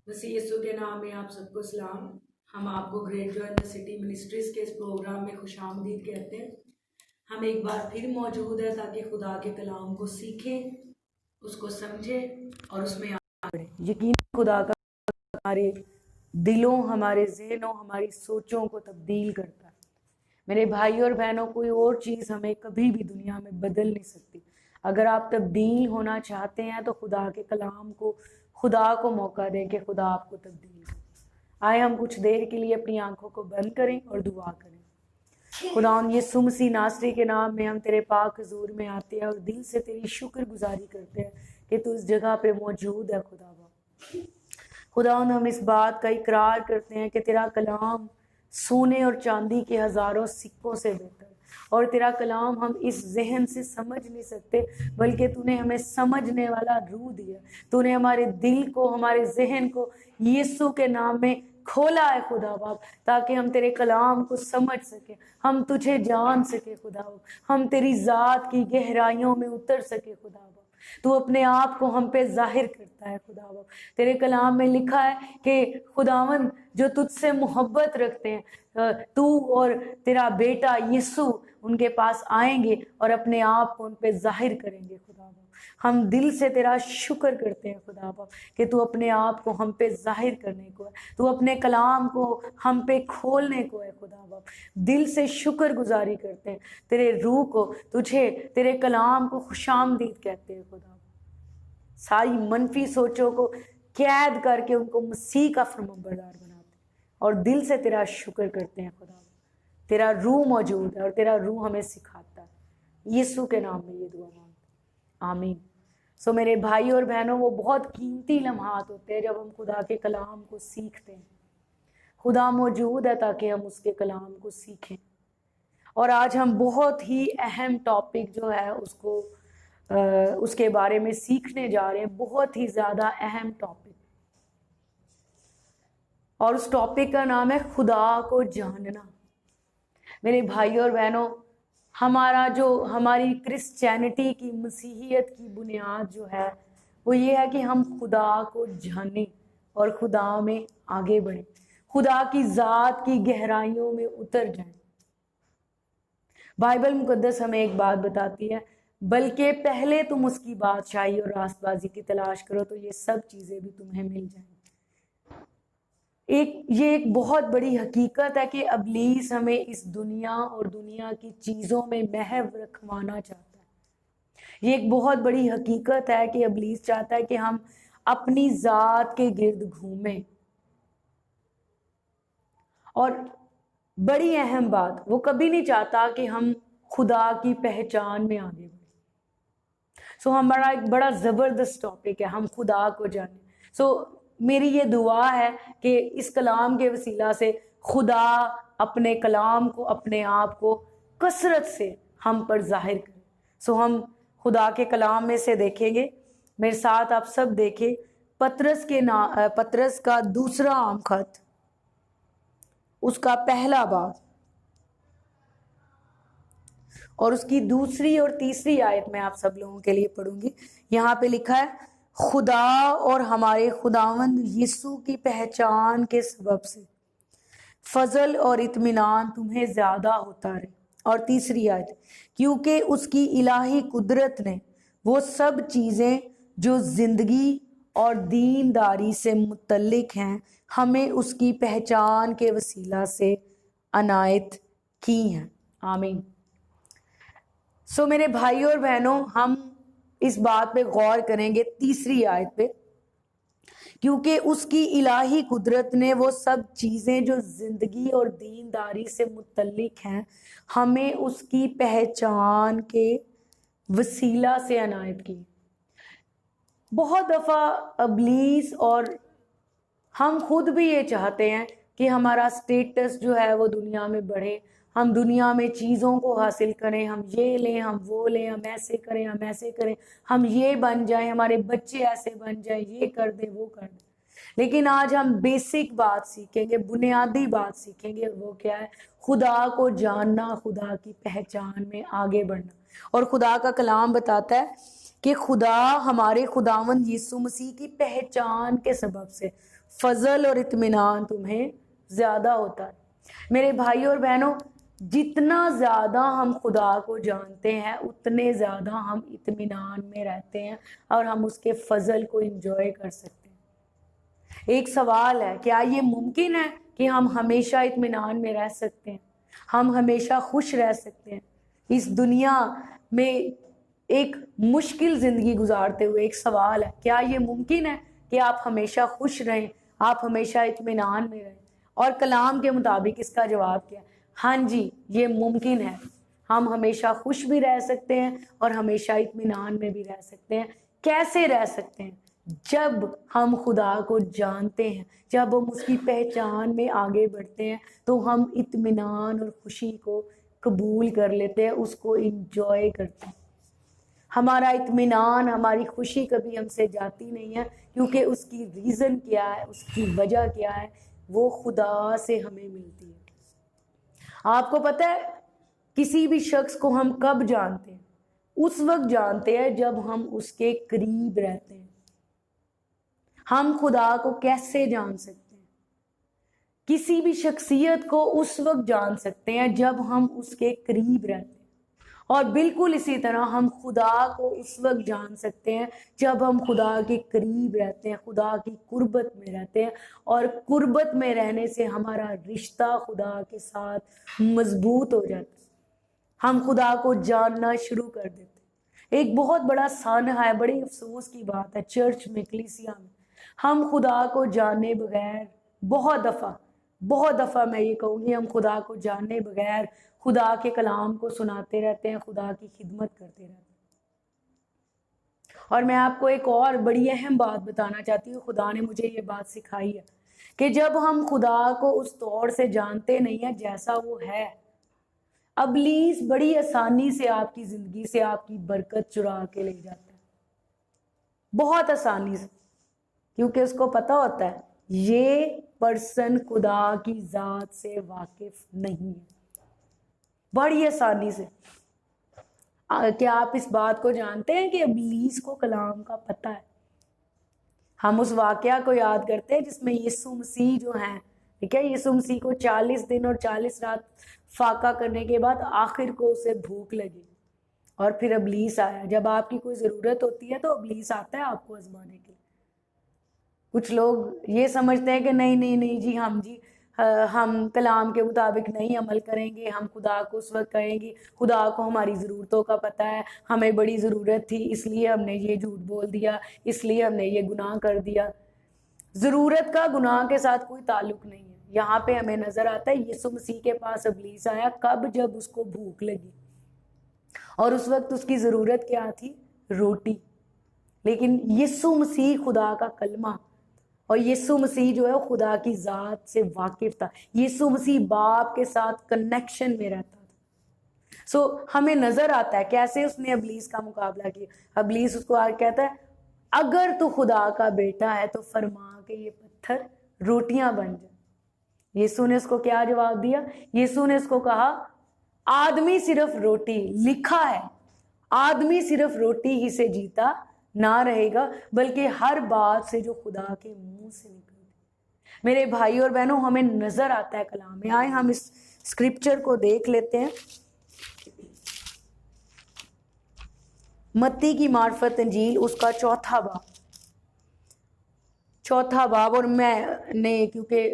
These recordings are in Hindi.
मसीह यीशु के नाम में आप सबको सलाम। हम आपको great joy in the city ministries के इस प्रोग्राम में खुशामदीद कहते हैं। हम एक बार फिर मौजूद है ताकि खुदा के कलाम को सीखें, उसको समझें और उसमें आगे बढ़ें। यकीन खुदा का हमारे दिलों, हमारे जहनों, हमारी सोचों को तब्दील करता है। मेरे भाई और बहनों, कोई और चीज़ हमें कभी भी दुनिया में बदल नहीं सकती। अगर आप तब्दील होना चाहते हैं तो खुदा के कलाम को, खुदा को मौका दें कि खुदा आपको तब्दील करे। आए हम कुछ देर के लिए अपनी आंखों को बंद करें और दुआ करें। खुदा यीशु मसीह नासरी के नाम में हम तेरे पाक हुजूर में आते हैं और दिल से तेरी शुक्रगुजारी करते हैं कि तू इस जगह पे मौजूद है। खुदा हम इस बात का इकरार करते हैं कि तेरा कलाम सोने और चांदी के हज़ारों सिक्कों से बेहतर, और तेरा कलाम हम इस जहन से समझ नहीं सकते, बल्कि तूने हमें समझने वाला रूह दिया। तूने हमारे दिल को, हमारे जहन को यीशु के नाम में खोला है खुदा बाप, ताकि हम तेरे कलाम को समझ सके, हम तुझे जान सके खुदा बाप, हम तेरी ज़ात की गहराइयों में उतर सके खुदा बाप। तू अपने आप को हम पे जाहिर करता है खुदा बाप। तेरे कलाम में लिखा है कि खुदावन जो तुझसे मोहब्बत रखते हैं, तू और तेरा बेटा यीशु उनके पास आएंगे और अपने आप को उन पे जाहिर करेंगे खुदा बाप। हम दिल से तेरा शुक्र करते हैं खुदा बाप कि तू अपने आप को हम पे जाहिर करने को है, तू अपने कलाम को हम पे खोलने को है खुदा बाप। दिल से शुक्र गुजारी करते हैं, तेरे रूह को, तुझे, तेरे कलाम को खुशामदीद कहते हैं खुदा। सारी मनफी सोचों को कैद करके उनको मसीह का फरमाबरदार बनाते हैं और दिल से तेरा शुक्र करते हैं खुदा। तेरा रूह मौजूद है और तेरा रूह हमें सिखाता है। यीशु के नाम में ये दुआ मांगते, आमीन। सो मेरे भाई और बहनों, वो बहुत कीमती लम्हात होते हैं जब हम खुदा के कलाम को सीखते हैं। खुदा मौजूद है ताकि हम उसके कलाम को सीखें। और आज हम बहुत ही अहम टॉपिक जो है उसके बारे में सीखने जा रहे हैं। बहुत ही ज़्यादा अहम टॉपिक, और उस टॉपिक का नाम है खुदा को जानना। मेरे भाई और बहनों, हमारी क्रिश्चियनिटी की, मसीहियत की बुनियाद जो है वो ये है कि हम खुदा को जानें और खुदा में आगे बढ़ें, खुदा की ज़ात की गहराइयों में उतर जाएं। बाइबल मुकद्दस हमें एक बात बताती है, बल्कि पहले तुम उसकी बादशाही और रास्तबाजी की तलाश करो तो ये सब चीज़ें भी तुम्हें मिल जाएंगी। ये एक बहुत बड़ी हकीकत है कि अबलीस हमें इस दुनिया और दुनिया की चीज़ों में महव रखवाना चाहता है। ये एक बहुत बड़ी हकीकत है कि अबलीस चाहता है कि हम अपनी ज़ात के गिर्द घूमें। और बड़ी अहम बात, वो कभी नहीं चाहता कि हम खुदा की पहचान में आगे बढ़ें। सो हमारा एक बड़ा ज़बरदस्त टॉपिक है, हम खुदा को जानें। सो मेरी ये दुआ है कि इस कलाम के वसीला से खुदा अपने कलाम को, अपने आप को कसरत से हम पर जाहिर करें। सो हम खुदा के कलाम में से देखेंगे। मेरे साथ आप सब देखें पतरस का दूसरा आम खत, उसका पहला बाब और उसकी दूसरी और तीसरी आयत में आप सब लोगों के लिए पढ़ूंगी। यहाँ पे लिखा है, खुदा और हमारे खुदावंद यीशु की पहचान के सबब से फजल और इत्मीनान तुम्हें ज्यादा होता रहे। और तीसरी आयत, क्योंकि उसकी इलाही कुदरत ने वो सब चीज़ें जो जिंदगी और दीनदारी से मुतल्लिक हैं हमें उसकी पहचान के वसीला से अनायत की हैं। आमीन। सो मेरे भाई और बहनों, हम इस बात पे गौर करेंगे तीसरी आयत पे, क्योंकि उसकी इलाही कुदरत ने वो सब चीज़ें जो जिंदगी और दीनदारी से मुतल्लिक हैं हमें उसकी पहचान के वसीला से अनायत की। बहुत दफ़ा अबलीस और हम खुद भी ये चाहते हैं कि हमारा स्टेटस जो है वो दुनिया में बढ़े, हम दुनिया में चीज़ों को हासिल करें, हम ये लें, हम वो लें, हम ऐसे करें, हम ऐसे करें, हम ये बन जाएं, हमारे बच्चे ऐसे बन जाएं, ये कर दें, वो कर दें। लेकिन आज हम बेसिक बात सीखेंगे, बुनियादी बात सीखेंगे। वो क्या है? खुदा को जानना, खुदा की पहचान में आगे बढ़ना। और खुदा का कलाम बताता है कि खुदा हमारे खुदावंद यीशु मसीह की पहचान के सबब से फजल और इत्मीनान तुम्हें ज्यादा होता है। मेरे भाई और बहनों, जितना ज्यादा हम खुदा को जानते हैं उतने ज्यादा हम इत्मीनान में रहते हैं और हम उसके फजल को एंजॉय कर सकते हैं। एक सवाल है, क्या ये मुमकिन है कि हम हमेशा इत्मीनान में रह सकते हैं, हम हमेशा खुश रह सकते हैं इस दुनिया में एक मुश्किल जिंदगी गुजारते हुए? एक सवाल है, क्या ये मुमकिन है कि आप हमेशा खुश रहें, आप हमेशा इत्मीनान में रहें? और कलाम के मुताबिक इसका जवाब क्या है? हाँ जी, ये मुमकिन है। हम हमेशा खुश भी रह सकते हैं और हमेशा इत्मीनान में भी रह सकते हैं। कैसे रह सकते हैं? जब हम खुदा को जानते हैं, जब हम उसकी पहचान में आगे बढ़ते हैं, तो हम इत्मीनान और खुशी को कबूल कर लेते हैं, उसको इंजॉय करते हैं। हमारा इत्मीनान, हमारी खुशी कभी हमसे जाती नहीं है, क्योंकि उसकी रीज़न क्या है, उसकी वजह क्या है, वो खुदा से हमें मिलती है। आपको पता है किसी भी शख्स को हम कब जानते हैं? उस वक्त जानते हैं जब हम उसके करीब रहते हैं। हम खुदा को कैसे जान सकते हैं? किसी भी शख्सियत को उस वक्त जान सकते हैं जब हम उसके करीब रहते हैं, और बिल्कुल इसी तरह हम खुदा को उस वक्त जान सकते हैं जब हम खुदा के करीब रहते हैं, खुदा की कुर्बत में रहते हैं, और कुर्बत में रहने से हमारा रिश्ता खुदा के साथ मजबूत हो जाता है। हम खुदा को जानना शुरू कर देते हैं। एक बहुत बड़ा सान्हा है, बड़ी अफसोस की बात है, चर्च में, कलीसिया में हम खुदा को जाने बगैर बहुत दफ़ा मैं ये कहूँगी, हम खुदा को जाने बगैर खुदा के कलाम को सुनाते रहते हैं, खुदा की खिदमत करते रहते हैं। और मैं आपको एक और बड़ी अहम बात बताना चाहती हूँ, खुदा ने मुझे ये बात सिखाई है कि जब हम खुदा को उस तौर से जानते नहीं है जैसा वो है, इब्लीस बड़ी आसानी से आपकी ज़िंदगी से आपकी बरकत चुरा के ले जाता है, बहुत आसानी से, क्योंकि उसको पता होता है ये पर्सन खुदा की ज़ात से वाकिफ नहीं है। बड़ी आसानी से। क्या आप इस बात को जानते हैं कि इब्लीस को कलाम का पता है? हम उस वाकया को याद करते हैं जिसमें यीशु मसीह जो हैं, ठीक है, यीशु मसीह को 40 दिन और 40 रात फाका करने के बाद आखिर को उसे भूख लगी और फिर इब्लीस आया। जब आपकी कोई ज़रूरत होती है तो इब्लीस आता है आपको आजमाने के लिए। कुछ लोग ये समझते हैं कि नहीं जी, हम कलाम के मुताबिक नहीं अमल करेंगे, हम खुदा को उस वक्त कहेंगे खुदा को हमारी ज़रूरतों का पता है, हमें बड़ी ज़रूरत थी इसलिए हमने ये झूठ बोल दिया, इसलिए हमने ये गुनाह कर दिया। ज़रूरत का गुनाह के साथ कोई ताल्लुक नहीं है। यहाँ पे हमें नज़र आता है यीशु मसीह के पास इब्लीस आया कब? जब उसको भूख लगी, और उस वक्त उसकी ज़रूरत क्या थी? रोटी। लेकिन यीशु मसीह खुदा का कलमा, और यीशु मसीह जो है खुदा की ज़ात से वाकिफ था। यीशु मसीह बाप के साथ कनेक्शन में रहता था। हमें नजर आता है कैसे उसने इब्लीस का मुकाबला किया। इब्लीस उसको आगे कहता है, अगर तू खुदा का बेटा है तो फरमा के ये पत्थर रोटियां बन जाए। यीशु ने उसको क्या जवाब दिया? यीशु ने उसको कहा, आदमी सिर्फ रोटी, लिखा है आदमी सिर्फ रोटी ही से जीता ना रहेगा, बल्कि हर बात से जो खुदा के मुंह से निकलती। मेरे भाई और बहनों, हमें नजर आता है कलाम में। आए हम इस स्क्रिप्चर को देख लेते हैं। मत्ती की मार्फत इंजील, उसका चौथा बाब, और मैंने क्योंकि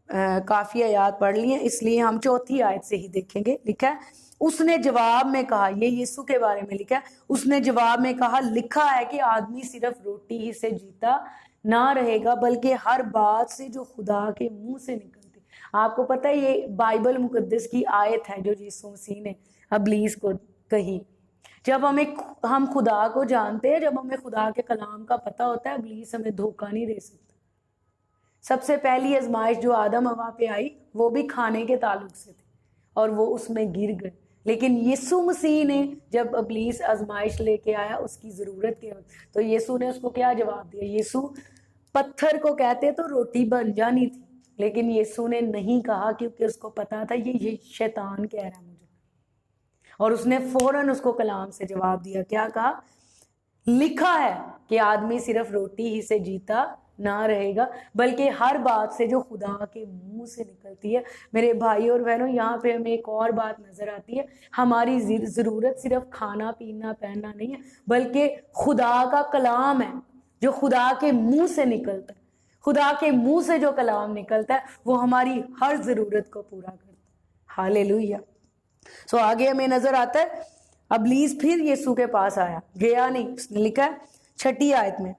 काफ़ी आयत पढ़ ली है इसलिए हम चौथी आयत से ही देखेंगे। लिखा है, उसने जवाब में कहा, ये यीशु के बारे में लिखा है, उसने जवाब में कहा, लिखा है कि आदमी सिर्फ रोटी ही से जीता ना रहेगा, बल्कि हर बात से जो खुदा के मुंह से निकलती। आपको पता है ये बाइबल मुकद्दस की आयत है जो यीशु मसीह ने इब्लीस को कही। जब हम खुदा को जानते हैं, जब हमें खुदा के कलाम का पता होता है, इब्लीस हमें धोखा नहीं दे सकता। सबसे पहली आजमाइश जो आदम हवा पे आई वो भी खाने के ताल्लुक से थी और वो उसमें गिर गए। लेकिन यीशु मसीह ने जब इब्लीस आजमाइश लेके आया उसकी ज़रूरत के वक्त, तो यीशु ने उसको क्या जवाब दिया? यीशु पत्थर को कहते तो रोटी बन जानी थी, लेकिन यीशु ने नहीं कहा, क्योंकि उसको पता था ये शैतान कह रहा है मुझे। और उसने फौरन उसको कलाम से जवाब दिया। क्या कहा? लिखा है कि आदमी सिर्फ रोटी ही से जीता ना रहेगा, बल्कि हर बात से जो खुदा के मुंह से निकलती है। मेरे भाई और बहनों, यहाँ पे हमें एक और बात नजर आती है, हमारी ज़रूरत सिर्फ खाना पीना पहनना नहीं है, बल्कि खुदा का कलाम है जो खुदा के मुंह से निकलता है। खुदा के मुंह से जो कलाम निकलता है वो हमारी हर ज़रूरत को पूरा करता है। हालेलुया। सो आगे हमें नजर आता है, इब्लीस फिर यीशु के पास आया, गया नहीं। उसने लिखा है 6ठी आयत में,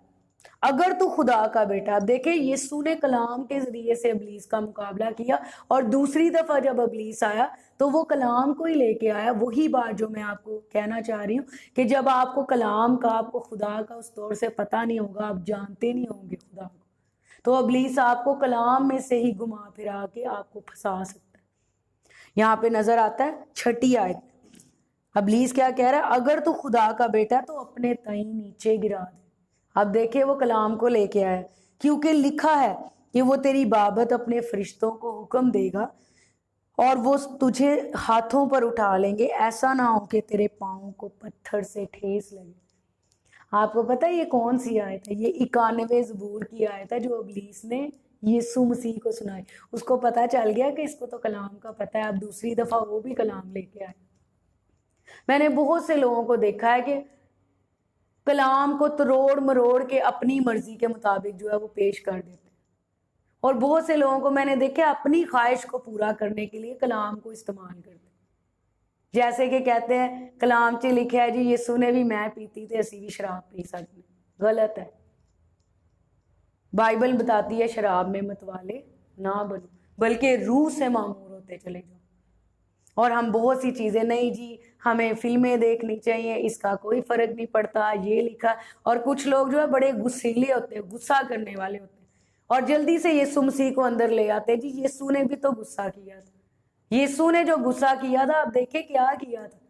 अगर तू खुदा का बेटा। देखे, यीशु ने कलाम के जरिए से इब्लीस का मुकाबला किया, और दूसरी दफा जब इब्लीस आया तो वो कलाम को ही लेके आया। वही बात जो मैं आपको कहना चाह रही हूँ कि जब आपको कलाम का, आपको खुदा का उस दौर से पता नहीं होगा, आप जानते नहीं होंगे खुदा को, तो इब्लीस आपको कलाम में से ही घुमा फिरा के आपको फंसा सकता है। यहाँ पे नजर आता है 6ठी आयत, इब्लीस क्या कह रहा है, अगर तू खुदा का बेटा तो अपने तई नीचे गिरा दे। अब देखिए वो कलाम को लेके आया, क्योंकि लिखा है कि वो तेरी बाबत अपने फरिश्तों को हुक्म देगा और वो तुझे हाथों पर उठा लेंगे, ऐसा ना हो कि तेरे पाँव को पत्थर से ठेस लगे। आपको पता है ये कौन सी आयत है? ये 91वें ज़बूर की आयत है जो इब्लीस ने यीशु मसीह को सुनाई। उसको पता चल गया कि इसको तो कलाम का पता है, अब दूसरी दफा वो भी कलाम लेके आए। मैंने बहुत से लोगों को देखा है कि कलाम को तरोड़ मरोड़ के अपनी मर्जी के मुताबिक जो है वो पेश कर देते हैं, और बहुत से लोगों को मैंने देखा अपनी ख्वाहिश को पूरा करने के लिए कलाम को इस्तेमाल करते हैं। जैसे कि कहते हैं कलाम च लिखा है जी, यीशु ने भी मैं पीती थे, असी भी शराब पी सकते। गलत है। बाइबल बताती है शराब में मतवाले ना बनो, बल्कि रूह से मामूर होते चले जाओ। और हम बहुत सी चीज़ें, नहीं जी हमें फिल्में देखनी चाहिए, इसका कोई फर्क नहीं पड़ता, ये लिखा। और कुछ लोग जो है बड़े गुस्सीले होते हैं, गुस्सा करने वाले होते हैं, और जल्दी से यीशु मसीह को अंदर ले आते हैं। जी यीशु ने भी तो गुस्सा किया था। यीशु ने जो गुस्सा किया था, आप देखे क्या किया था।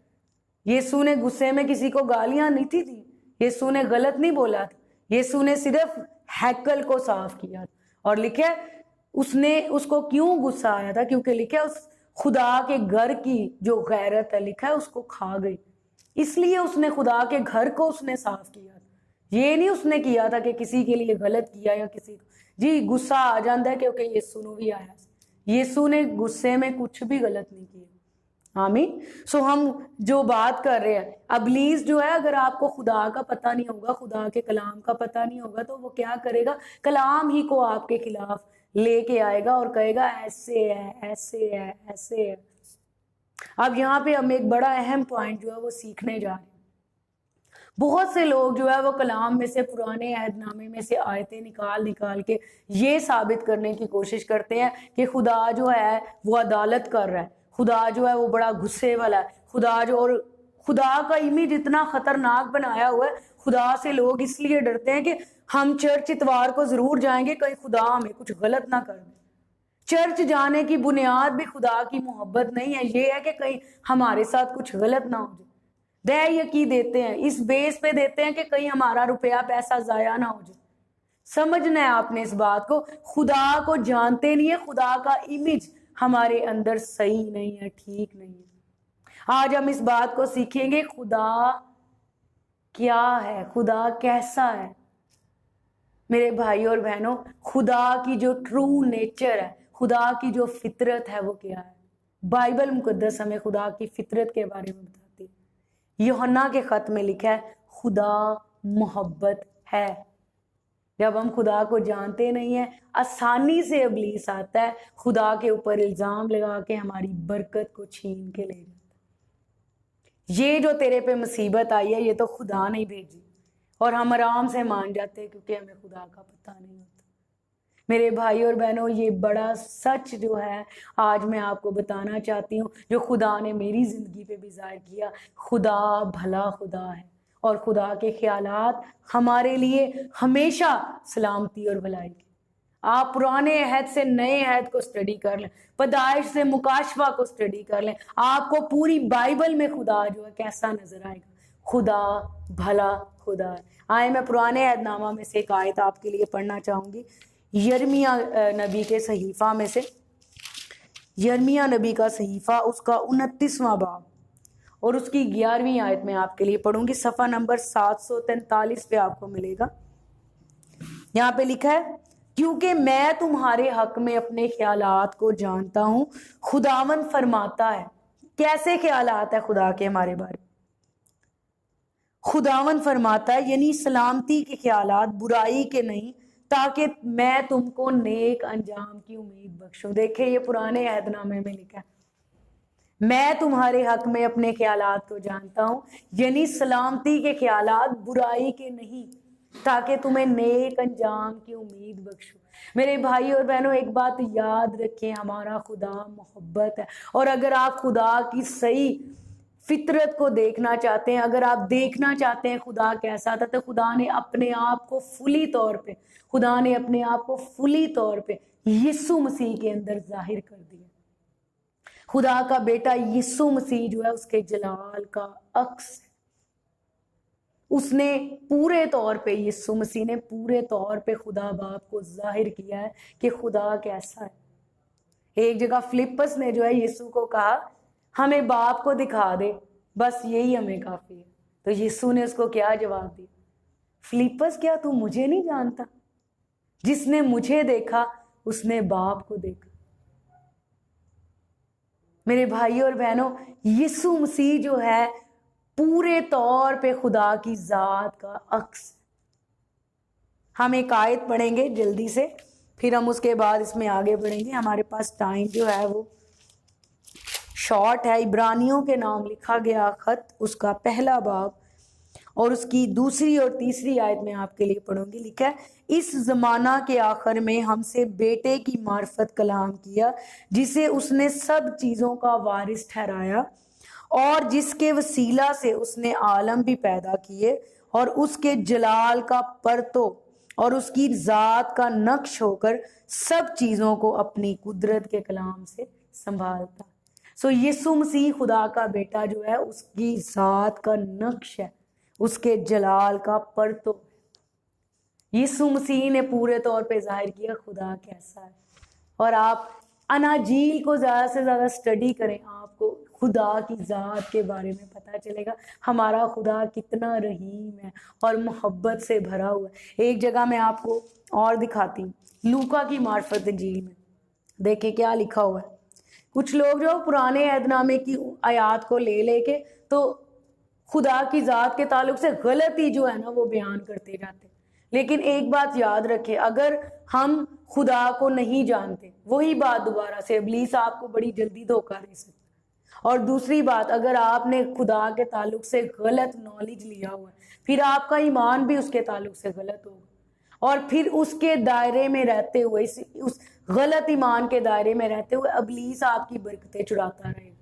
यीशु ने गुस्से में किसी को गालियां नहीं थी दी, यीशु ने गलत नहीं बोला था, यीशु ने सिर्फ हैकल को साफ किया था। और लिखे उसने, उसको क्यों गुस्सा आया था, क्योंकि लिखे उस खुदा के घर की जो गैरत है, लिखा है उसको खा गई, इसलिए उसने खुदा के घर को उसने साफ किया था। ये नहीं उसने किया था कि किसी के लिए गलत किया या किसी को। जी गुस्सा आ जाता है क्योंकि यीशु ने भी आया, यीशु ने गुस्से में कुछ भी गलत नहीं किया। आमीन। सो हम जो बात कर रहे हैं, इब्लीस जो है, अगर आपको खुदा का पता नहीं होगा, खुदा के कलाम का पता नहीं होगा, तो वो क्या करेगा, कलाम ही को आपके खिलाफ लेके आएगा और कहेगा ऐसे है, ऐसे है, ऐसे है। अब यहाँ पे हम एक बड़ा अहम पॉइंट जो है वो सीखने जा रहे हैं। बहुत से लोग जो है वो कलाम में से, पुराने अहदनामे में से आयतें निकाल निकाल के ये साबित करने की कोशिश करते हैं कि खुदा जो है वो अदालत कर रहा है, खुदा जो है वो बड़ा गुस्से वाला है, खुदा जो, और खुदा का इमेज इतना खतरनाक बनाया हुआ है। खुदा से लोग इसलिए डरते हैं कि हम चर्च इतवार को जरूर जाएंगे, कहीं खुदा हमें कुछ गलत ना कर दे। चर्च जाने की बुनियाद भी खुदा की मोहब्बत नहीं है, ये है कि कहीं हमारे साथ कुछ गलत ना हो जाए। दे यकी देते हैं, इस बेस पे देते हैं कि कहीं हमारा रुपया पैसा जाया ना हो जाए। समझना है आपने इस बात को, खुदा को जानते नहीं है, खुदा का इमेज हमारे अंदर सही नहीं है, ठीक नहीं है। आज हम इस बात को सीखेंगे, खुदा क्या है, खुदा कैसा है। मेरे भाई और बहनों, खुदा की जो ट्रू नेचर है, खुदा की जो फितरत है वो क्या है। बाइबल मुकद्दस हमें खुदा की फितरत के बारे में बताती है। यूहन्ना के खत में लिखा है खुदा मोहब्बत है। जब हम खुदा को जानते नहीं है, आसानी से इब्लीस आता है, खुदा के ऊपर इल्जाम लगा के हमारी बरकत को छीन के ले जाता है। ये जो तेरे पे मुसीबत आई है, ये तो खुदा नहीं भेजी, और हम आराम से मान जाते हैं क्योंकि हमें खुदा का पता नहीं होता। मेरे भाई और बहनों, ये बड़ा सच जो है आज मैं आपको बताना चाहती हूँ, जो खुदा ने मेरी जिंदगी पे भी जाहिर किया। खुदा भला खुदा है, और खुदा के ख्यालात हमारे लिए हमेशा सलामती और भलाई के। आप पुराने अहद से नए अहद को स्टडी कर लें, पैदाइश से मुकाशवा को स्टडी कर लें, आपको पूरी बाइबल में खुदा जो है कैसा नजर आएगा। खुदा भला खुदा है। आए मैं पुराने अहदनामा में से एक आयत आपके लिए पढ़ना चाहूँगी, यिर्मयाह नबी के सहीफा में से, यिर्मयाह नबी का सहीफा, उसका 29वां बाब और उसकी 11वीं आयत में आपके लिए पढ़ूंगी, सफ़ा नंबर 743 पे आपको मिलेगा। यहाँ पे लिखा है, क्योंकि मैं तुम्हारे हक में अपने ख्यालात को जानता हूँ, खुदावन फरमाता है। कैसे ख्यालात है खुदा के हमारे बारे में? खुदावन फरमाता है यानी सलामती के ख्यालात, बुराई के नहीं, ताकि मैं तुमको नेक अंजाम की उम्मीद बख्शूं। देखे ये पुराने अहदनामे में लिखा है, मैं तुम्हारे हक में अपने ख्यालात को जानता हूं, यानी सलामती के ख्यालात, बुराई के नहीं, ताकि तुम्हें नेक अंजाम की उम्मीद बख्शूं। मेरे भाई और बहनों, एक बात याद रखें, हमारा खुदा मोहब्बत है। और अगर आप खुदा की सही फितरत को देखना चाहते हैं, अगर आप देखना चाहते हैं खुदा कैसा था, तो खुदा ने अपने आप को फुली तौर पे यीशु मसीह के अंदर जाहिर कर दिया। खुदा का बेटा यीशु मसीह जो है उसके जलाल का अक्स है। उसने पूरे तौर पे, यीशु मसीह ने पूरे तौर पे खुदा बाप को जाहिर किया है कि खुदा कैसा है। एक जगह फिलिप्पस ने जो है यीशु को कहा, हमें बाप को दिखा दे, बस यही हमें काफी है। तो यीशु ने उसको क्या जवाब दिया? फिलिप्पस, क्या तू मुझे नहीं जानता? जिसने मुझे देखा उसने बाप को देखा। मेरे भाई और बहनों, यीशु मसीह जो है पूरे तौर पे खुदा की जात का अक्स। हम एक आयत पढ़ेंगे जल्दी से, फिर हम उसके बाद इसमें आगे बढ़ेंगे। हमारे पास टाइम जो है वो शॉर्ट है। इब्रानियों के नाम लिखा गया खत, उसका पहला बाब और उसकी 2 और 3 आयत में आपके लिए पढ़ूंगी। लिखा है, इस जमाना के आखिर में हमसे बेटे की मार्फत कलाम किया, जिसे उसने सब चीजों का वारिस ठहराया और जिसके वसीला से उसने आलम भी पैदा किए, और उसके जलाल का परतो और उसकी जात का नक्श होकर सब चीजों को अपनी कुदरत के कलाम से संभालता। सो यीशु मसीह खुदा का बेटा जो है, उसकी जात का नक्श है, उसके जलाल का परतो। यीशु मसीह ने पूरे तौर पे जाहिर किया खुदा कैसा है। और आप अनाजील को ज्यादा से ज्यादा स्टडी करें, आपको खुदा की जात के बारे में पता चलेगा। हमारा खुदा कितना रहीम है और मोहब्बत से भरा हुआ है। एक जगह मैं आपको और दिखाती हूँ, लूका की मार्फत इंजील में देखे क्या लिखा हुआ है। कुछ लोग जो पुराने अहदनामे की आयात को ले लेके तो खुदा की जात के ताल्लुक से गलती जो है ना वो बयान करते जाते। लेकिन एक बात याद रखें, अगर हम खुदा को नहीं जानते, वही बात दोबारा से इब्लीस आपको बड़ी जल्दी धोखा दे सकता। और दूसरी बात, अगर आपने खुदा के ताल्लुक से गलत नॉलेज लिया हुआ है, फिर आपका ईमान भी उसके ताल्लुक से गलत होगा। और फिर उसके दायरे में रहते हुए, उस गलत ईमान के दायरे में रहते हुए इब्लीस आपकी बरकतें चुराता रहेगा।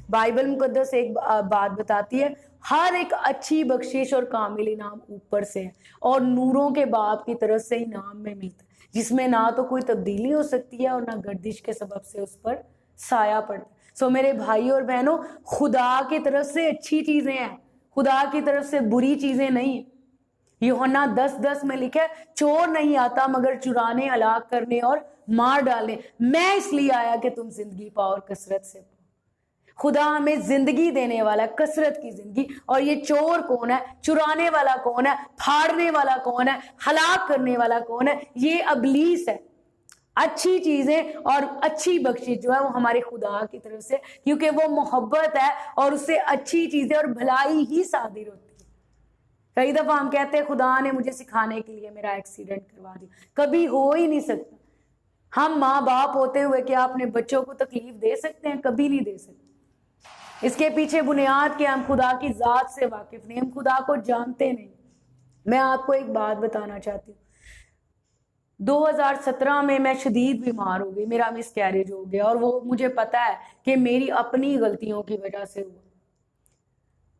बाइबल मुकद्दस एक बात बताती है, हर एक अच्छी बख्शिश और कामिल इनाम ऊपर से है और नूरों के बाप की तरफ से इनाम में मिलता है, जिसमें ना तो कोई तब्दीली हो सकती है और ना गर्दिश के सबब से उस पर साया पड़ता है। सो मेरे भाई और बहनों, खुदा की तरफ से अच्छी चीजें हैं, खुदा की तरफ से बुरी चीजें नहीं। यूहन्ना 10:10 में लिखा है, चोर नहीं आता मगर चुराने, हलाक करने और मार डालने, मैं इसलिए आया कि तुम जिंदगी पाओ और कसरत से। खुदा हमें जिंदगी देने वाला, कसरत की जिंदगी। और ये चोर कौन है, चुराने वाला कौन है, फाड़ने वाला कौन है, हलाक करने वाला कौन है? ये इब्लीस है। अच्छी चीजें और अच्छी बख्शिश जो है वो हमारे खुदा की तरफ से, क्योंकि वो मोहब्बत है और उससे अच्छी चीजें और भलाई ही सादिर होती है। कई दफा हम कहते हैं खुदा ने मुझे सिखाने के लिए मेरा एक्सीडेंट करवा दिया, कभी हो ही नहीं सकता। हम माँ बाप होते हुए क्या अपने बच्चों को तकलीफ दे सकते हैं? कभी नहीं दे सकते। इसके पीछे बुनियाद के, हम खुदा की जात से वाकिफ नहीं, हम खुदा को जानते नहीं। मैं आपको एक बात बताना चाहती हूँ, 2017 में मैं शदीद बीमार हो गई, मेरा मिसकैरेज हो गया, और वो मुझे पता है कि मेरी अपनी गलतियों की वजह से हुआ।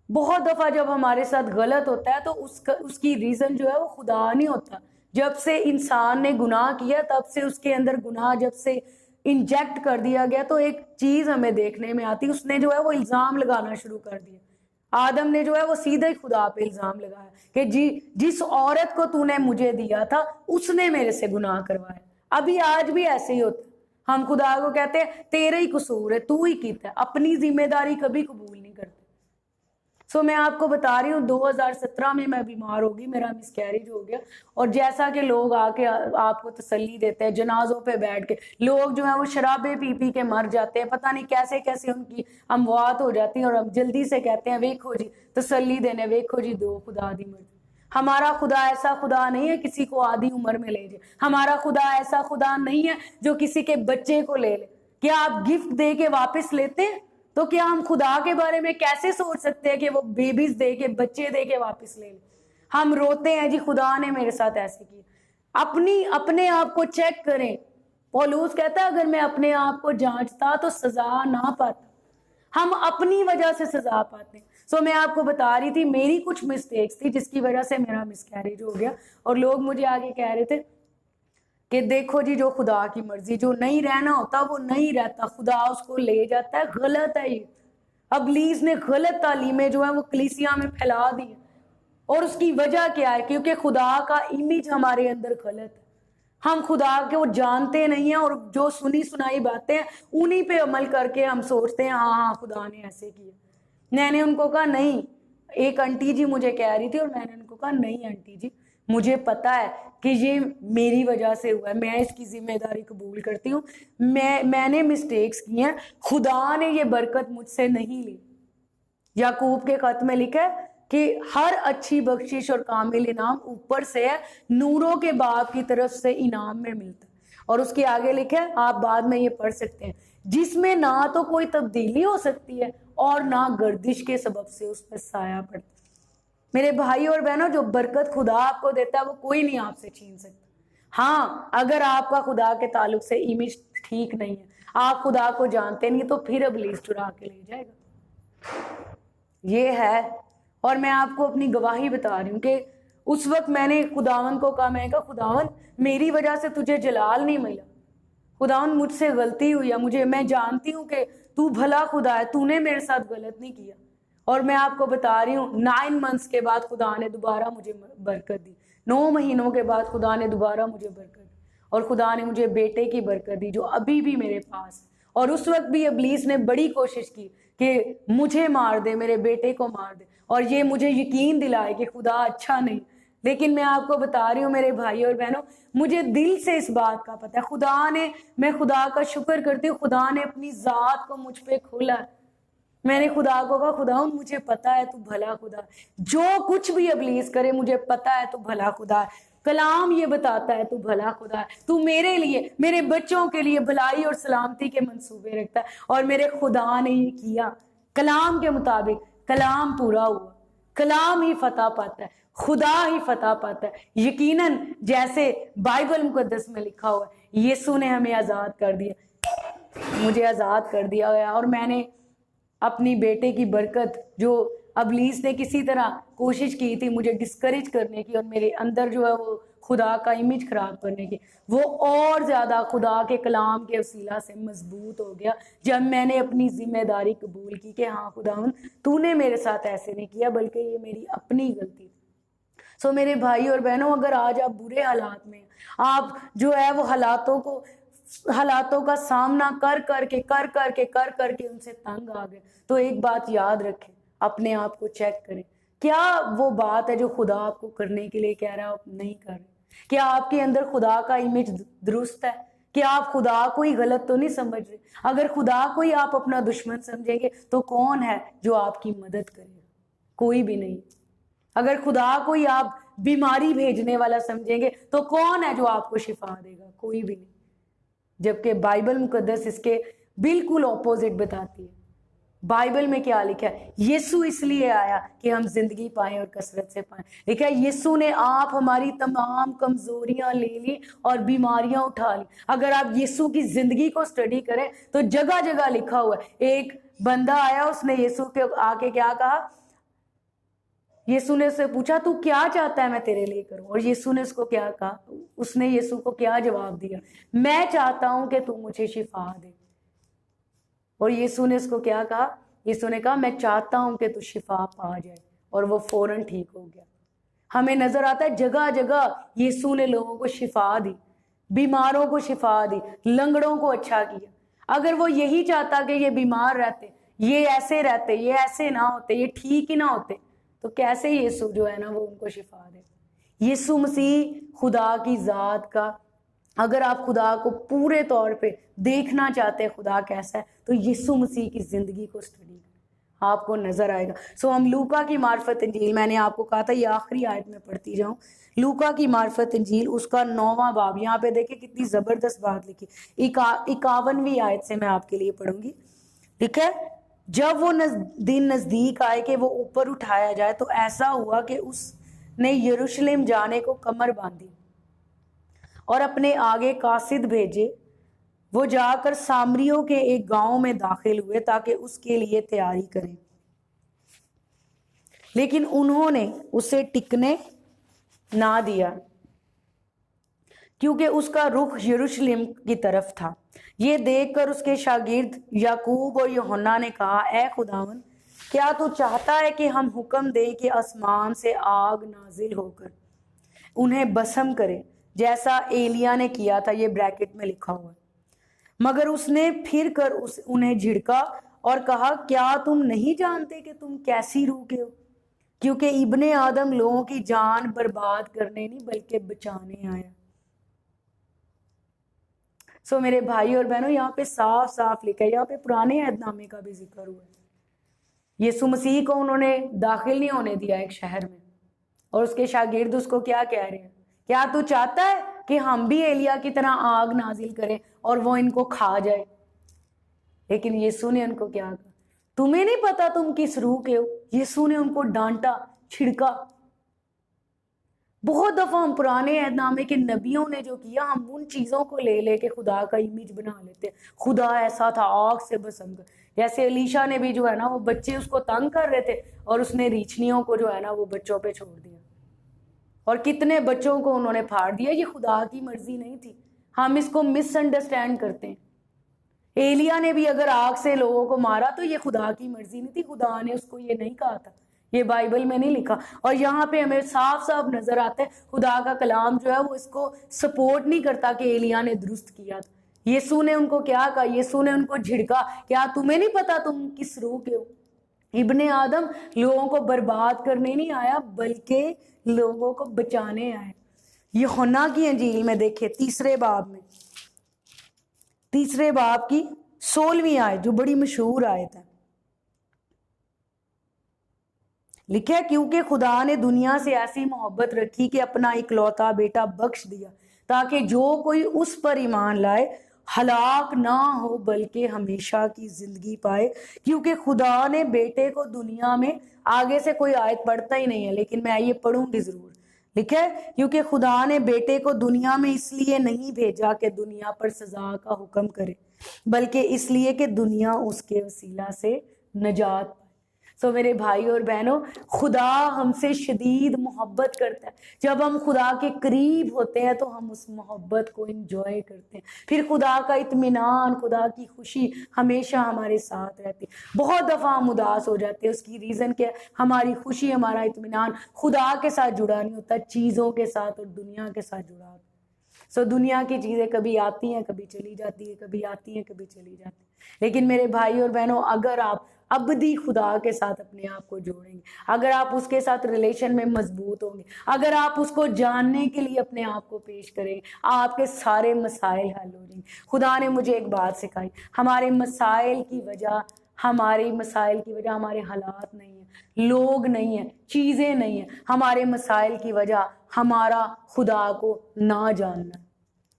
बहुत दफा जब हमारे साथ गलत होता है तो उसकी रीजन जो है वो खुदा नहीं होता। जब से इंसान ने गुनाह किया तब से उसके अंदर गुनाह जब से इंजेक्ट कर दिया गया, तो एक चीज हमें देखने में आती, उसने जो है वो इल्जाम लगाना शुरू कर दिया। आदम ने जो है वो सीधे ही खुदा पे इल्जाम लगाया कि जिस औरत को तूने मुझे दिया था उसने मेरे से गुनाह करवाया। अभी आज भी ऐसे ही होता है, हम खुदा को कहते हैं तेरे ही कसूर है, तू ही कीता है, अपनी जिम्मेदारी कभी कबूल नहीं करते। मैं आपको बता रही हूँ 2017 में मैं बीमार होगी, मेरा मिसकैरेज हो गया। और जैसा कि लोग आके आपको तसल्ली देते हैं, जनाजों पे बैठ के लोग जो है वो शराबे पी पी के मर जाते हैं, पता नहीं कैसे कैसे उनकी अमवात हो जाती है, और हम जल्दी से कहते हैं वेखो जी तसल्ली देने, वेखो जी दो खुदा दी मर्जी। हमारा खुदा ऐसा खुदा नहीं है किसी को आधी उम्र में ले जाए। हमारा खुदा ऐसा खुदा नहीं है जो किसी के बच्चे को ले ले। क्या आप गिफ्ट दे के वापस लेते हैं? तो क्या हम खुदा के बारे में कैसे सोच सकते हैं कि वो बेबीज दे के, बच्चे दे के वापस ले ले? हम रोते हैं जी खुदा ने मेरे साथ ऐसे किया। अपने आप को चेक करें। पौलुस कहता है अगर मैं अपने आप को जांचता तो सजा ना पाता। हम अपनी वजह से सजा पाते हैं। मैं आपको बता रही थी मेरी कुछ मिस्टेक्स थी जिसकी वजह से मेरा मिसकैरेज हो गया, और लोग मुझे आगे कह रहे थे कि देखो जी जो खुदा की मर्जी, जो नहीं रहना होता वो नहीं रहता, खुदा उसको ले जाता है। गलत है ये। इब्लीस ने गलत तालीमें जो है वो कलीसिया में फैला दी है, और उसकी वजह क्या है? क्योंकि खुदा का इमेज हमारे अंदर गलत है। हम खुदा के वो जानते नहीं है, और जो सुनी सुनाई बातें हैं उन्हीं पे अमल करके हम सोचते हैं हाँ हाँ खुदा ने ऐसे किया। मैंने उनको कहा नहीं, एक आंटी जी मुझे कह रही थी, और मैंने उनको कहा नहीं आंटी जी, मुझे पता है कि ये मेरी वजह से हुआ है, मैं इसकी जिम्मेदारी कबूल करती हूँ। मैंने मिस्टेक्स की हैं, खुदा ने ये बरकत मुझसे नहीं ली। याकूब के खत में लिखा है कि हर अच्छी बख्शिश और कामिल इनाम ऊपर से है, नूरों के बाप की तरफ से इनाम में मिलता है। और उसके आगे लिखा है, आप बाद में ये पढ़ सकते हैं, जिसमें ना तो कोई तब्दीली हो सकती है और ना गर्दिश के सबब से उस पर साया पड़ता। मेरे भाई और बहनों, जो बरकत खुदा आपको देता है वो कोई नहीं आपसे छीन सकता। हाँ, अगर आपका खुदा के ताल्लुक से इमेज ठीक नहीं है, आप खुदा को जानते नहीं, तो फिर इब्लीस चुरा के ले जाएगा। ये है। और मैं आपको अपनी गवाही बता रही हूँ कि उस वक्त मैंने खुदावन को कहा, मैं कहा खुदावन मेरी वजह से तुझे जलाल नहीं मिला, खुदावन मुझसे गलती हुई है, मैं जानती हूँ कि तू भला खुदा है, तूने मेरे साथ गलत नहीं किया। और मैं आपको बता रही हूँ 9 मंथ्स के बाद खुदा ने दोबारा मुझे बरकत दी। 9 महीनों के बाद खुदा ने दोबारा मुझे बरकत दी, और खुदा ने मुझे बेटे की बरकत दी जो अभी भी मेरे पास है। और उस वक्त भी इब्लीस ने बड़ी कोशिश की कि मुझे मार दे, मेरे बेटे को मार दे, और ये मुझे यकीन दिलाए कि खुदा अच्छा नहीं। लेकिन मैं आपको बता रही हूँ मेरे भाई और बहनों, मुझे दिल से इस बात का पता है, मैं खुदा का शुक्र करती हूँ, खुदा ने अपनी जात को मुझ पे खोला। मैंने खुदा को कहा खुदा मुझे पता है तू भला खुदा, जो कुछ भी इब्लीस करे मुझे पता है तू भला खुदा है। कलाम ये बताता है तू भला खुदा है, तू मेरे लिए, मेरे बच्चों के लिए भलाई और सलामती के मंसूबे रखता है, और मेरे खुदा ने ये किया। कलाम के मुताबिक कलाम पूरा हुआ। कलाम ही फतह पाता है, खुदा ही फतह पाता है। यकीनन जैसे बाइबल मुकद्दस में लिखा हुआ है, यीशु ने हमें आज़ाद कर दिया, मुझे आज़ाद कर दिया गया। और मैंने अपनी बेटे की बरकत, जो इब्लीस ने किसी तरह कोशिश की थी मुझे डिस्करेज करने की और मेरे अंदर जो है वो खुदा का इमेज खराब करने की, वो और ज़्यादा खुदा के कलाम के वसीला से मजबूत हो गया जब मैंने अपनी जिम्मेदारी कबूल की कि हाँ खुदावन तूने मेरे साथ ऐसे नहीं किया, बल्कि ये मेरी अपनी गलती थी। मेरे भाई और बहनों, अगर आज आप बुरे हालात में, आप जो है वो हालातों का सामना कर करके उनसे तंग आ गए, तो एक बात याद रखें, अपने आप को चेक करें, क्या वो बात है जो खुदा आपको करने के लिए कह रहा है आप नहीं कर रहे? क्या आपके अंदर खुदा का इमेज दुरुस्त है? क्या आप खुदा को ही गलत तो नहीं समझ रहे? अगर खुदा को ही आप अपना दुश्मन समझेंगे तो कौन है जो आपकी मदद करेगा? कोई भी नहीं। अगर खुदा को ही आप बीमारी भेजने वाला समझेंगे तो कौन है जो आपको शिफा देगा? कोई भी नहीं। जबकि बाइबल मुकद्दस इसके बिल्कुल ऑपोजिट बताती है। बाइबल में क्या लिखा है? यीशु इसलिए आया कि हम जिंदगी पाएं और कसरत से पाएं। लिखा है यीशु ने आप हमारी तमाम कमजोरियां ले ली और बीमारियां उठा ली। अगर आप यीशु की जिंदगी को स्टडी करें तो जगह जगह लिखा हुआ है। एक बंदा आया, उसने यीशु के आके क्या कहा? यीशु ने उससे पूछा तू क्या चाहता है मैं तेरे लिए करूं? और यीशु ने उसको क्या कहा? उसने यीशु को क्या जवाब दिया? मैं चाहता हूं कि तू मुझे शिफा दे। और यीशु ने उसको क्या कहा? यीशु ने कहा मैं चाहता हूं कि तू शिफा पा जाए, और वो फौरन ठीक हो गया। हमें नजर आता है जगह जगह यीशु ने लोगों को शिफा दी, बीमारों को शिफा दी, लंगड़ों को अच्छा किया। अगर वो यही चाहता कि ये बीमार रहते ये ऐसे रहते, ये ऐसे ना होते, ये ठीक ही ना होते, तो कैसे यीशु जो है ना वो उनको शिफा दे। यीशु मसीह खुदा की जात का, अगर आप खुदा को पूरे तौर पे देखना चाहते हैं खुदा कैसा है, तो यीशु मसीह की जिंदगी को स्टडी करें, आपको नजर आएगा। सो हम लूका की मार्फत इंजील, मैंने आपको कहा था ये आखिरी आयत में पढ़ती जाऊं, लूका की मार्फत इंजील उसका 9वां बाब, यहाँ पे देखिए कितनी जबरदस्त बात लिखी। 51वीं आयत से मैं आपके लिए पढ़ूंगी। ठीक है, जब वो दिन नजदीक आए कि वो ऊपर उठाया जाए, तो ऐसा हुआ कि उसने यरूशलेम जाने को कमर बांधी और अपने आगे कासिद भेजे। वो जाकर सामरियों के एक गांव में दाखिल हुए ताकि उसके लिए तैयारी करें, लेकिन उन्होंने उसे टिकने ना दिया क्योंकि उसका रुख यरूशलेम की तरफ था। ये देखकर उसके शागिर्द याकूब और यूहन्ना ने कहा, ए खुदावन, क्या तू चाहता है कि हम हुक्म दें कि आसमान से आग नाजिल होकर उन्हें भस्म करे, जैसा एलिया ने किया था? ये ब्रैकेट में लिखा हुआ है। मगर उसने फिर कर उन्हें झिड़का और कहा, क्या तुम नहीं जानते कि तुम कैसी रूह के हो? क्योंकि इब्ने आदम लोगों की जान बर्बाद करने नहीं बल्कि बचाने आया। सो मेरे भाई और बहनों, यहाँ पे साफ साफ लिखा है, यहाँ पे पुराने अहदनामे का भी जिक्र हुआ है। यीशु मसीह को उन्होंने दाखिल नहीं होने दिया एक शहर में, और उसके शागिर्द उसको क्या कह रहे हैं, क्या तू चाहता है कि हम भी एलिया की तरह आग नाजिल करें और वो इनको खा जाए? लेकिन यीशु ने उनको क्या कहा, तुम्हें नहीं पता तुम किस रूह के हो? यीशु ने उनको डांटा, छिड़का। बहुत दफा हम पुराने अहदनामे के नबियों ने जो किया, हम उन चीजों को ले लेके खुदा का इमेज बना लेते हैं। खुदा ऐसा था, आग से भस्म कर, जैसे एलीशा ने भी जो है ना, वो बच्चे उसको तंग कर रहे थे और उसने रीछनियों को जो है ना वो बच्चों पे छोड़ दिया, और कितने बच्चों को उन्होंने फाड़ दिया। ये खुदा की मर्जी नहीं थी, हम इसको मिसअंडरस्टैंड करते हैं। एलिया ने भी अगर आग से लोगों को मारा तो ये खुदा की मर्जी नहीं थी, खुदा ने उसको ये नहीं कहा था, ये बाइबल में नहीं लिखा। और यहाँ पे हमें साफ साफ नजर आता है खुदा का कलाम जो है वो इसको सपोर्ट नहीं करता कि एलिया ने दुरुस्त किया था। यीशु ने उनको क्या कहा? यीशु ने उनको झिड़का, क्या तुम्हें नहीं पता तुम किस रूह के हो? इब्ने आदम लोगों को बर्बाद करने नहीं आया बल्कि लोगों को बचाने आया। यूहन्ना की इंजील में देखे तीसरे बाब में, तीसरे बाब की 16वीं आयत, जो बड़ी मशहूर आयत है, लिखा है, क्योंकि खुदा ने दुनिया से ऐसी मोहब्बत रखी कि अपना इकलौता बेटा बख्श दिया, ताकि जो कोई उस पर ईमान लाए हलाक ना हो बल्कि हमेशा की जिंदगी पाए। क्योंकि खुदा ने बेटे को दुनिया में, आगे से कोई आयत पढ़ता ही नहीं है लेकिन मैं ये पढ़ूंगी जरूर, लिखा है, क्योंकि खुदा ने बेटे को दुनिया में इसलिए नहीं भेजा कि दुनिया पर सजा का हुक्म करे, बल्कि इसलिए कि दुनिया उसके वसीला से नजात पाए। सो मेरे भाई और बहनों, खुदा हमसे शदीद मोहब्बत करता है। जब हम खुदा के करीब होते हैं तो हम उस मोहब्बत को एंजॉय करते हैं। फिर खुदा का इत्मीनान, खुदा की खुशी हमेशा हमारे साथ रहती है। बहुत दफ़ा हम उदास हो जाते हैं, उसकी रीज़न क्या है? हमारी खुशी, हमारा इत्मीनान खुदा के साथ जुड़ा नहीं होता, चीज़ों के साथ और दुनिया के साथ जुड़ा होता है। सो दुनिया की चीज़ें कभी आती हैं, कभी चली जाती है, कभी आती हैं, कभी चली जाती है। लेकिन मेरे भाई और बहनों, अगर आप अबदी खुदा के साथ अपने आप को जोड़ेंगे, अगर आप उसके साथ रिलेशन में मजबूत होंगे, अगर आप उसको जानने के लिए अपने आप को पेश करेंगे, आपके सारे मसाइल हल हो जाएंगे। खुदा ने मुझे एक बात सिखाई, हमारे मसाइल की वजह हमारे हालात नहीं है, लोग नहीं है, चीज़ें नहीं है। हमारे मसाइल की वजह हमारा खुदा को ना जानना।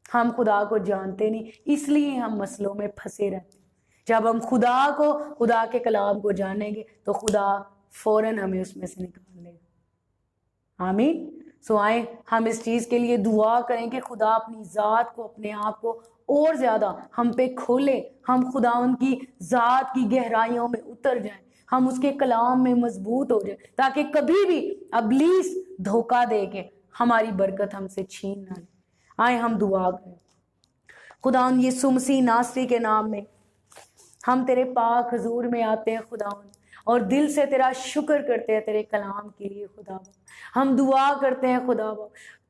हम खुदा को जानते नहीं, इसलिए हम मसलों में फंसे रहते हैं। जब हम खुदा को, खुदा के कलाम को जानेंगे तो खुदा फौरन हमें उसमें से निकाल लेगा। आमीन। सो आए हम इस चीज़ के लिए दुआ करें कि खुदा अपनी ज़ात को, अपने आप को और ज़्यादा हम पे खोले, हम खुदा उनकी ज़ात की गहराइयों में उतर जाएं, हम उसके कलाम में मजबूत हो जाए, ताकि कभी भी अबलीस धोखा दे के हमारी बरकत हमसे छीन ना ले। आए हम दुआ करें। खुदा यीशु मसीह नासरी के नाम में हम तेरे पाक हुजूर में आते हैं खुदा, और दिल से तेरा शुक्र करते हैं तेरे कलाम के लिए खुदा। हम दुआ करते हैं खुदा,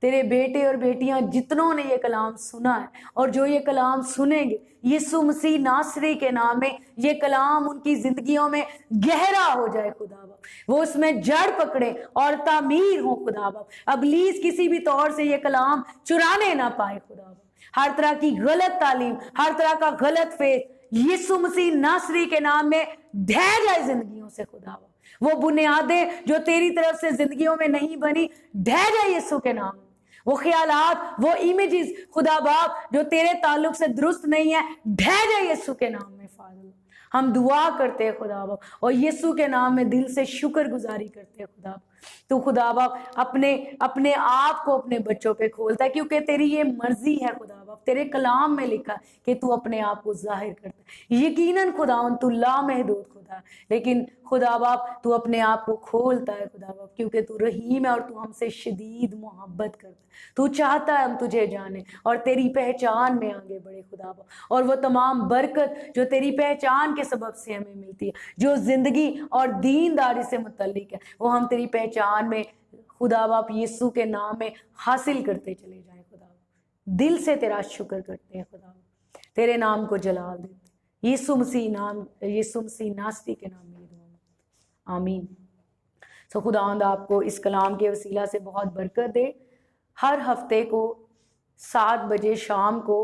तेरे बेटे और बेटियां जितनों ने ये कलाम सुना है और जो ये कलाम सुनेंगे, यीशु मसीह नासरी के नाम में ये कलाम उनकी जिंदगियों में गहरा हो जाए खुदा बाप, वो उसमें जड़ पकड़े और तामीर हो खुदा बाप। इब्लीस किसी भी तौर से ये कलाम चुराने ना पाए खुदा बाप। हर तरह की गलत तालीम, हर तरह का गलत फेथ यीशु मसीह नासरी के नाम में ढह जाए जिंदगियों से खुदा बाप। वो बुनियादें जो तेरी तरफ से जिंदगियों में नहीं बनी, ढह जाए यीशु के नाम में। वो ख्यालात, वो इमेजेस खुदा बाप जो तेरे ताल्लुक से दुरुस्त नहीं है, ढह जाए यीशु के नाम में। फादर हम दुआ करते हैं खुदा बाप और यीशु के नाम में दिल से शुक्रगुजारी करते हैं खुदा बाप। तो खुदा बाप अपने आप को अपने बच्चों पे खोलता है, क्योंकि तेरी ये मर्जी है खुदा बाप। तेरे कलाम में लिखा कि तू अपने आप को जाहिर करता है। यकीनन खुदावन तू लामहदूद खुदा है, लेकिन खुदा बाप तू अपने आप को खोलता है खुदा बाप, क्योंकि तू रहीम है और तू हमसे शदीद मोहब्बत करता है। तू चाहता है हम तुझे जाने और तेरी पहचान में आगे बढ़े खुदा बाप। और वो तमाम बरकत जो तेरी पहचान के सबब से हमें मिलती है, जो जिंदगी और दीनदारी से मुतल्लिक है, वो हम तेरी पहचान में खुदा बाप यीशु के नाम में हासिल करते चले जाएं खुदा बाप। दिल से तेरा शुक्र करते हैं खुदा बाप, तेरे नाम को जलाल देते हैं। यीशु मसीह नासरी के नाम में ये दुआ मांगते हैं, आमीन। सो खुदावंद आपको इस कलाम के वसीला से बहुत बरकत दे। हर हफ्ते को 7 बजे शाम को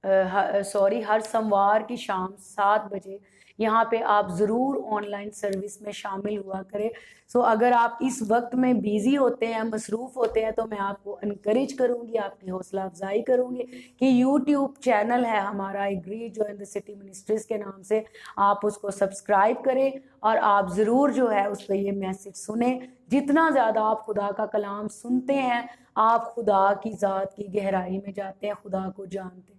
हर सोमवार की शाम 7 बजे यहाँ पे आप ज़रूर ऑनलाइन सर्विस में शामिल हुआ करें। सो अगर आप इस वक्त में बिज़ी होते हैं, मसरूफ़ होते हैं, तो मैं आपको इनकरेज करूँगी, आपकी हौसला अफजाई करूँगी कि यूट्यूब चैनल है हमारा great joy in the city ministries के नाम से, आप उसको सब्सक्राइब करें और आप ज़रूर जो है उस पर ये मैसेज सुने। जितना ज़्यादा आप खुदा का कलाम सुनते हैं, आप खुदा की ज़ात की गहराई में जाते हैं, खुदा को जानते हैं।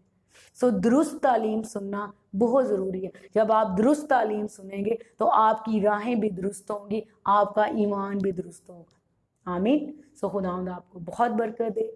सो दुरुस्त तालीम सुनना बहुत ज़रूरी है। जब आप दुरुस्त तालीम सुनेंगे तो आपकी राहें भी दुरुस्त होंगी, आपका ईमान भी दुरुस्त होगा। आमीन। सो खुदावंद आपको बहुत बरकत दे।